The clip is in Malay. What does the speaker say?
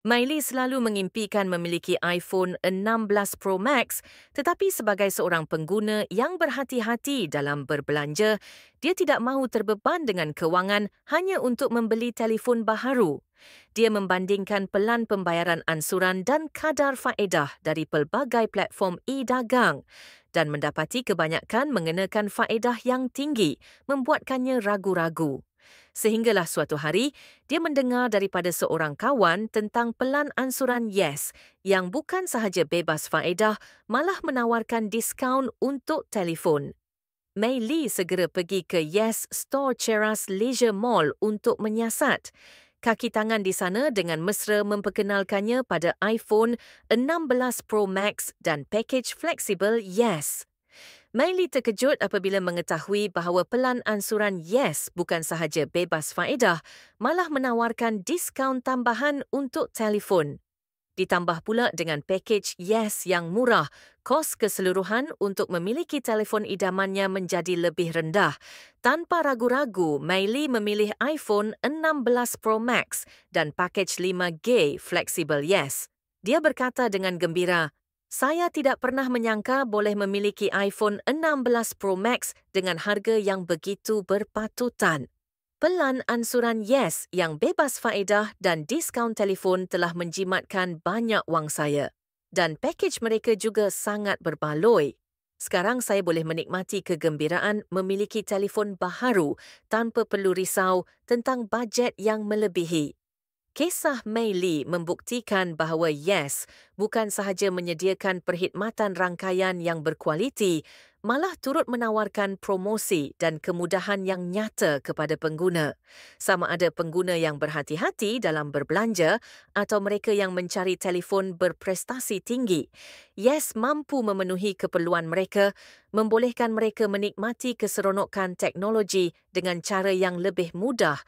Miley selalu mengimpikan memiliki iPhone 16 Pro Max, tetapi sebagai seorang pengguna yang berhati-hati dalam berbelanja, dia tidak mahu terbeban dengan kewangan hanya untuk membeli telefon baharu. Dia membandingkan pelan pembayaran ansuran dan kadar faedah dari pelbagai platform e-dagang dan mendapati kebanyakan mengenakan faedah yang tinggi, membuatkannya ragu-ragu. Sehinggalah suatu hari, dia mendengar daripada seorang kawan tentang pelan ansuran Yes yang bukan sahaja bebas faedah, malah menawarkan diskaun untuk telefon. Mei Lee segera pergi ke Yes Store Cheras Leisure Mall untuk menyiasat. Kaki tangan di sana dengan mesra memperkenalkannya pada iPhone 16 Pro Max dan pakej fleksibel Yes. Mei Lee terkejut apabila mengetahui bahawa pelan ansuran Yes bukan sahaja bebas faedah, malah menawarkan diskaun tambahan untuk telefon. Ditambah pula dengan pakej Yes yang murah, kos keseluruhan untuk memiliki telefon idamannya menjadi lebih rendah. Tanpa ragu-ragu, Mei Lee memilih iPhone 16 Pro Max dan pakej 5G fleksibel Yes. Dia berkata dengan gembira, "Saya tidak pernah menyangka boleh memiliki iPhone 16 Pro Max dengan harga yang begitu berpatutan." Pelan ansuran Yes yang bebas faedah dan diskaun telefon telah menjimatkan banyak wang saya. Dan pakej mereka juga sangat berbaloi. Sekarang saya boleh menikmati kegembiraan memiliki telefon baharu tanpa perlu risau tentang bajet yang melebihi. Kisah Mei Lee membuktikan bahawa Yes bukan sahaja menyediakan perkhidmatan rangkaian yang berkualiti, malah turut menawarkan promosi dan kemudahan yang nyata kepada pengguna. Sama ada pengguna yang berhati-hati dalam berbelanja atau mereka yang mencari telefon berprestasi tinggi, Yes mampu memenuhi keperluan mereka, membolehkan mereka menikmati keseronokan teknologi dengan cara yang lebih mudah